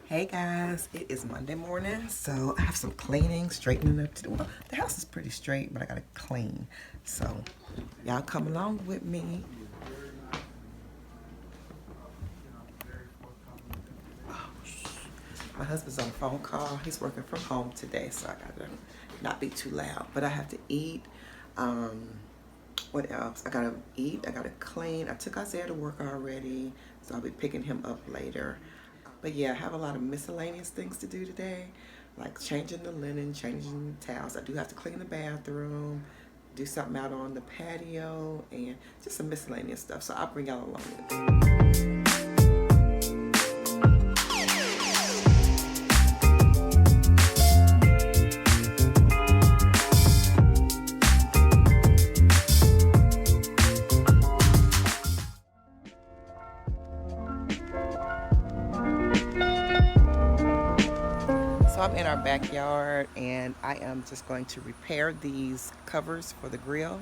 Hey guys, it is Monday morning, so I have some cleaning, straightening up to do. Well, the house is pretty straight, but I gotta clean. So y'all come along with me. Oh, my husband's on a phone call. He's working from home today, so I gotta not be too loud. But I have to eat. What else? I gotta eat. I gotta clean. I took Isaiah to work already, so I'll be picking him up later. But yeah, I have a lot of miscellaneous things to do today, like changing the linen, changing the towels. I do have to clean the bathroom, do something out on the patio, and just some miscellaneous stuff. So I'll bring y'all along with me. So I'm in our backyard and I am just going to repair these covers for the grill.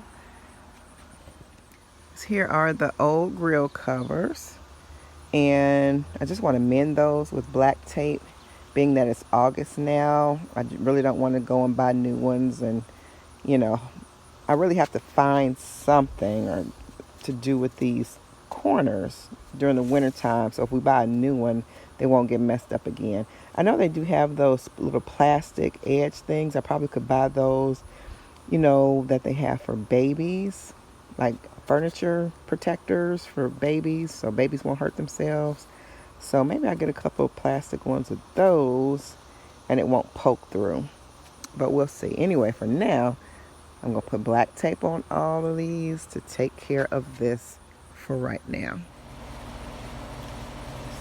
Here are the old grill covers, and I just want to mend those with black tape. Being that it's August now, I really don't want to go and buy new ones, and I really have to find something to do with these corners during the winter time, so if we buy a new one, they won't get messed up again. I know they do have those little plastic edge things. I probably could buy those, that they have for babies, like furniture protectors for babies, so babies won't hurt themselves. So maybe I get a couple of plastic ones of those and it won't poke through, but we'll see. Anyway, for now, I'm going to put black tape on all of these to take care of this for right now.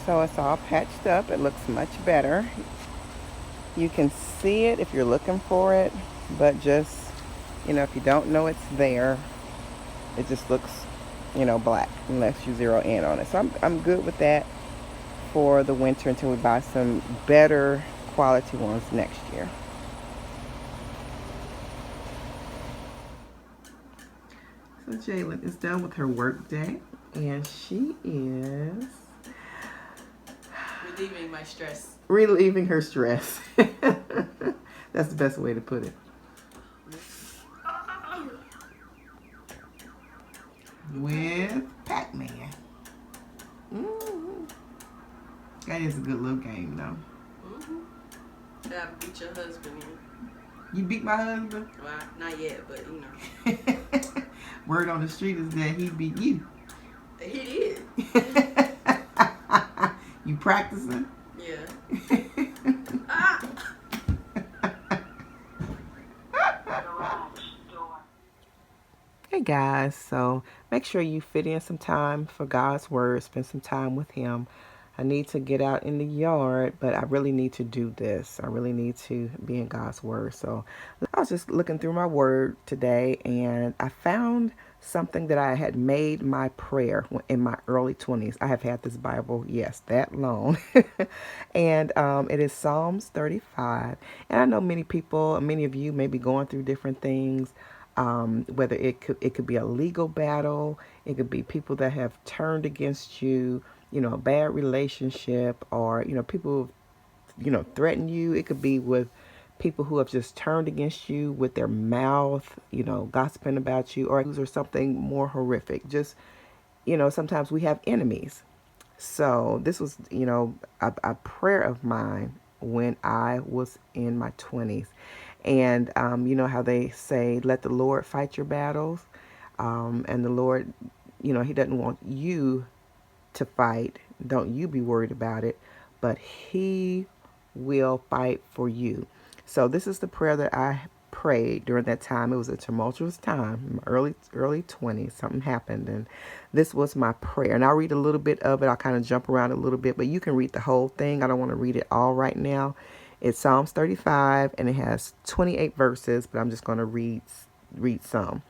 So it's all patched up. It looks much better. You can see it if you're looking for it, but just, if you don't know it's there, it just looks, black unless you zero in on it. So I'm good with that for the winter until we buy some better quality ones next year. So Jalen is done with her work day, and she is relieving my stress. Relieving her stress. That's the best way to put it. With Pac-Man. That is a good little game, though. I beat your husband in. You beat my husband? Well, not yet, but Word on the street is that he beat you. He did. You practicing? Yeah. Ah! Hey guys, so make sure you fit in some time for God's Word, spend some time with Him. I need to get out in the yard, but I really need to do this. I really need to be in God's Word. So I was just looking through my Word today, and I found something that I had made my prayer in my early 20s. I have had this Bible, yes, that long. And it is Psalms 35. And I know many people, many of you may be going through different things. Whether it could be a legal battle, it could be people that have turned against you, a bad relationship, or people threaten you. It could be with people who have just turned against you with their mouth, gossiping about you, or something more horrific. Just sometimes we have enemies. So this was a prayer of mine when I was in my 20s. And you know how they say, let the Lord fight your battles. And the Lord, He doesn't want you to fight. Don't you be worried about it. But He will fight for you. So this is the prayer that I prayed during that time. It was a tumultuous time, early 20s. Something happened, and this was my prayer. And I'll read a little bit of it. I'll kind of jump around a little bit, but you can read the whole thing. I don't want to read it all right now. It's Psalms 35, and it has 28 verses, but I'm just going to read some.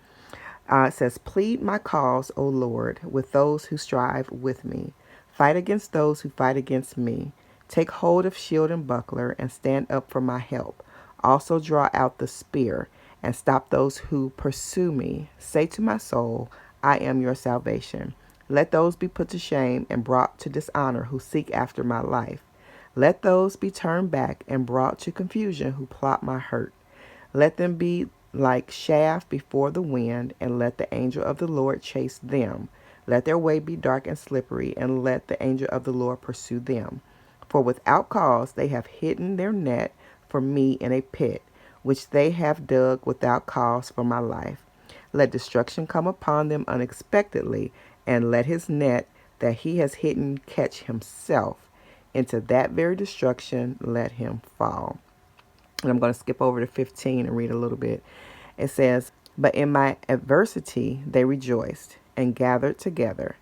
It says, plead my cause, O Lord, with those who strive with me. Fight against those who fight against me. Take hold of shield and buckler, and stand up for my help. Also draw out the spear, and stop those who pursue me. Say to my soul, I am your salvation. Let those be put to shame and brought to dishonor who seek after my life. Let those be turned back and brought to confusion who plot my hurt. Let them be like chaff before the wind, and let the angel of the Lord chase them. Let their way be dark and slippery, and let the angel of the Lord pursue them. For without cause they have hidden their net for me in a pit, which they have dug without cause for my life. Let destruction come upon them unexpectedly, and let his net that he has hidden catch himself. Into that very destruction let him fall. And I'm going to skip over to 15 and read a little bit. It says, But in my adversity they rejoiced and gathered together.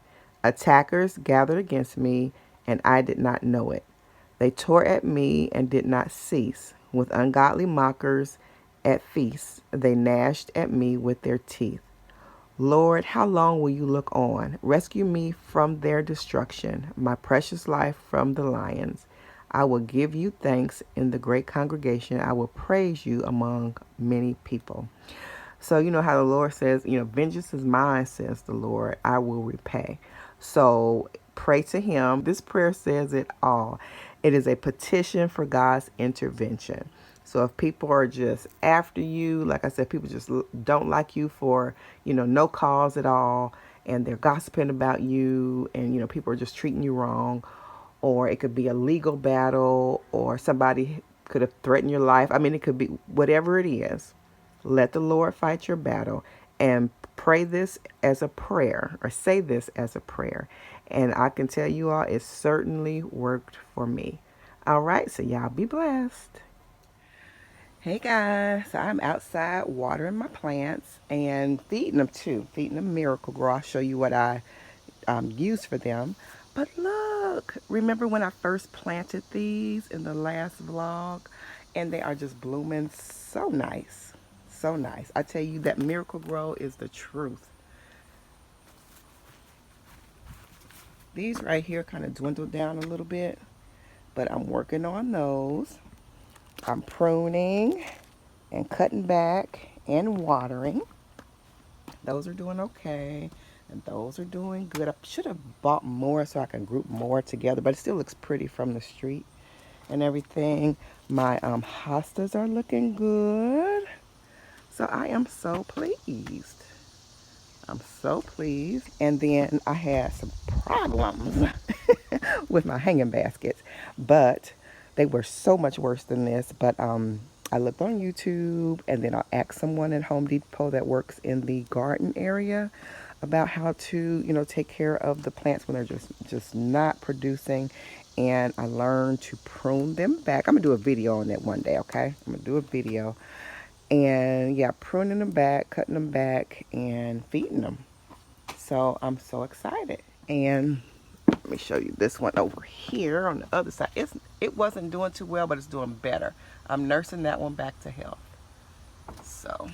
Attackers gathered against me, and I did not know it. They tore at me and did not cease. With ungodly mockers at feasts, they gnashed at me with their teeth. Lord, how long will you look on? Rescue me from their destruction, my precious life from the lions. I will give you thanks in the great congregation. I will praise you among many people. So, you know how the Lord says, vengeance is mine, says the Lord. I will repay. So, pray to Him. This prayer says it all. It is a petition for God's intervention. So if people are just after you, like I said, people just don't like you for, no cause at all, and they're gossiping about you, and, people are just treating you wrong, or it could be a legal battle, or somebody could have threatened your life. I mean, it could be whatever it is. Let the Lord fight your battle, and pray this as a prayer, or say this as a prayer. And I can tell you all, it certainly worked for me. All right, so y'all be blessed. Hey guys, so I'm outside watering my plants and feeding them too, feeding them Miracle Grow. I'll show you what I use for them. But look, remember when I first planted these in the last vlog? And they are just blooming so nice, so nice. I tell you that Miracle Grow is the truth. These right here kind of dwindled down a little bit, but I'm working on those. I'm pruning and cutting back and watering. Those are doing okay, and those are doing good. I should have bought more so I can group more together, but it still looks pretty from the street and everything. My hostas are looking good, so I am so pleased. I'm so pleased. And then I had some problems with my hanging baskets, but they were so much worse than this. But I looked on YouTube, and then I asked someone at Home Depot that works in the garden area about how to, take care of the plants when they're just not producing. And I learned to prune them back. I'm gonna do a video on that one day, okay? I'm gonna do a video. And yeah, pruning them back, cutting them back, and feeding them. So I'm so excited. And let me show you this one over here on the other side. It wasn't doing too well, but it's doing better. I'm nursing that one back to health. So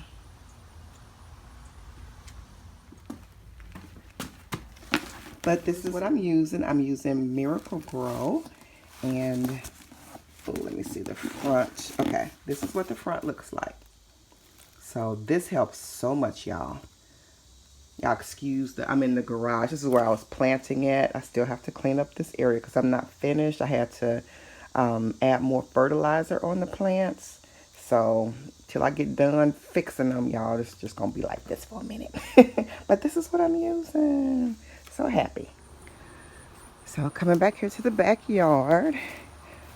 but this is what I'm using. I'm using Miracle Grow. And let me see the front. Okay, this is what the front looks like. So this helps so much, y'all. Y'all excuse I'm in the garage. This is where I was planting it. I still have to clean up this area because I'm not finished. I had to add more fertilizer on the plants. So till I get done fixing them, y'all, it's just going to be like this for a minute. But this is what I'm using. So happy. So coming back here to the backyard.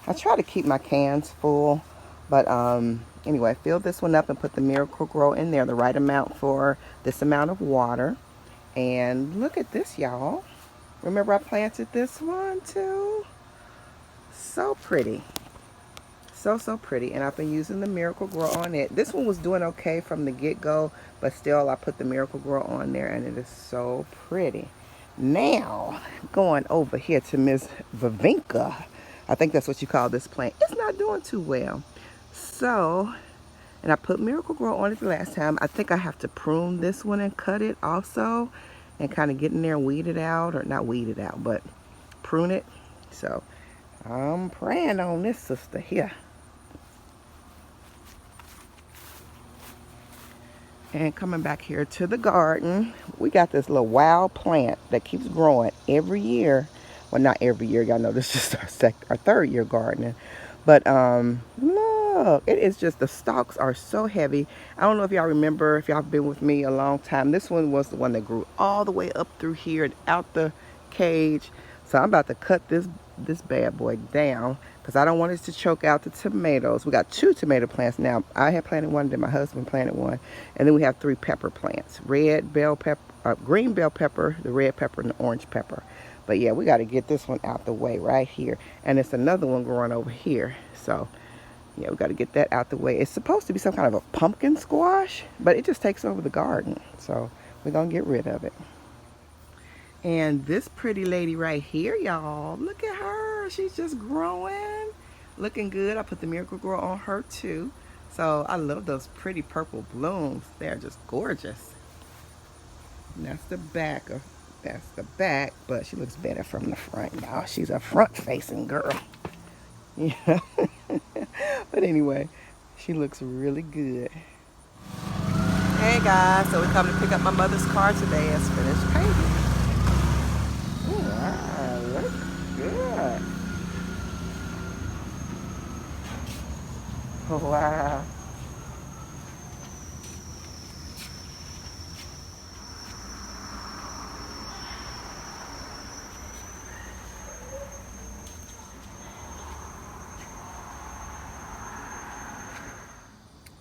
I try to keep my cans full. But anyway, fill this one up and put the Miracle Grow in there, the right amount for this amount of water. And look at this, y'all. Remember I planted this one too? So pretty. So pretty. And I've been using the Miracle Grow on it. This one was doing okay from the get-go, but still I put the Miracle Grow on there, and it is so pretty. Now, going over here to Miss Vavinka. I think that's what you call this plant. It's not doing too well. So, and I put Miracle Grow on it the last time. I think I have to prune this one and cut it also, and kind of get in there and weed it out, or not weed it out, but prune it. So I'm praying on this sister here. And coming back here to the garden, we got this little wild plant that keeps growing every year. Well, not every year. Y'all know this is our third year gardening. But look, it is just, the stalks are so heavy. I don't know if y'all remember, if y'all have been with me a long time. This one was the one that grew all the way up through here and out the cage. So I'm about to cut this bad boy down because I don't want it to choke out the tomatoes. We got 2 tomato plants now. I had planted one, then my husband planted one, and then we have 3 pepper plants: red bell pepper, green bell pepper, the red pepper, and the orange pepper. But yeah, we got to get this one out the way right here, and it's another one growing over here. So yeah, we got to get that out the way. It's supposed to be some kind of a pumpkin squash, but it just takes over the garden, so we're gonna get rid of it. And this pretty lady right here, y'all, look at her. She's just growing, looking good. I put the Miracle Grow on her too. So I love those pretty purple blooms. They're just gorgeous. And that's the back but she looks better from the front, y'all. She's a front-facing girl. Yeah. But anyway, she looks really good. Hey guys, so we come to pick up my mother's car today. It's finished painting. Wow, looks good. Wow.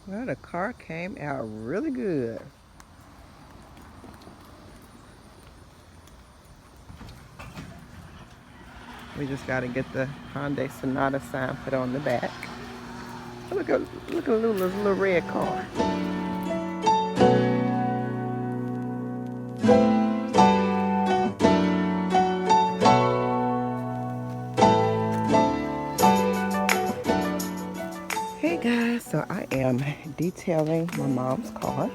Well, the car came out really good. We just got to get the Hyundai Sonata sign put on the back. Look at Lula's little red car. Hey guys, so I am detailing my mom's car,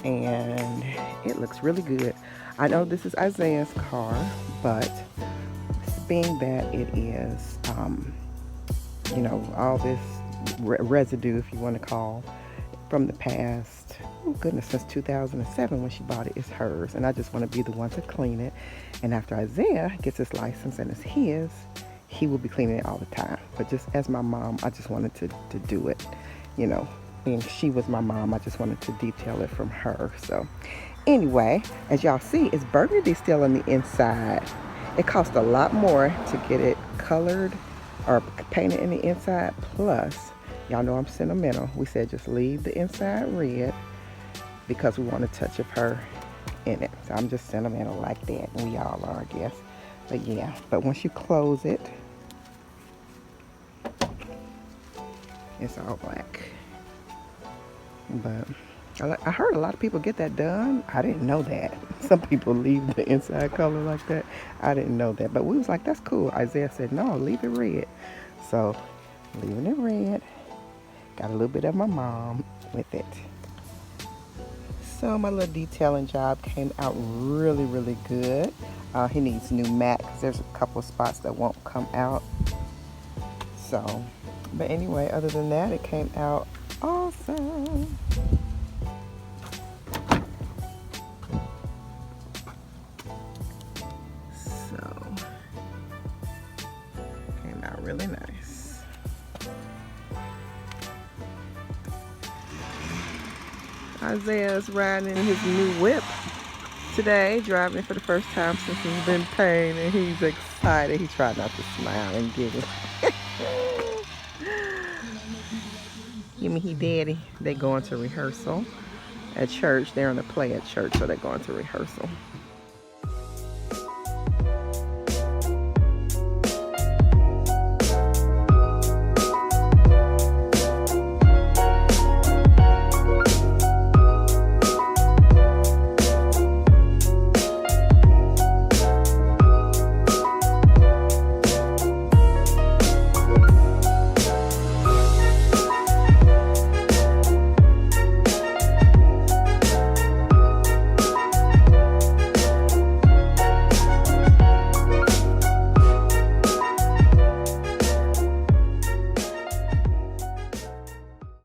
and it looks really good. I know this is Isaiah's car, but being that it is, you know, all this residue, if you want to call, from the past, oh goodness, since 2007 when she bought it, is hers, and I just want to be the one to clean it. And after Isaiah gets his license and it's his, he will be cleaning it all the time. But just as my mom, I just wanted to do it, you know, being she was my mom, I just wanted to detail it from her. So anyway, as y'all see, it's burgundy still on the inside. It cost a lot more to get it colored or painted in the inside. Plus, y'all know I'm sentimental. We said just leave the inside red because we want a touch of her in it. So I'm just sentimental like that. We all are, I guess. But yeah, but once you close it, it's all black. But I heard a lot of people get that done. I didn't know that. Some people leave the inside color like that. I didn't know that. But we was like, that's cool. Isaiah said, no, leave it red. So, leaving it red. Got a little bit of my mom with it. So, my little detailing job came out really, really good. He needs new mat because there's a couple of spots that won't come out. So, but anyway, other than that, it came out awesome. Really nice. Isaiah's riding in his new whip today, driving it for the first time since he's been painted, and he's excited. He tried not to smile and giggle. Give me he daddy. They going to rehearsal at church. They're on the play at church, so they're going to rehearsal.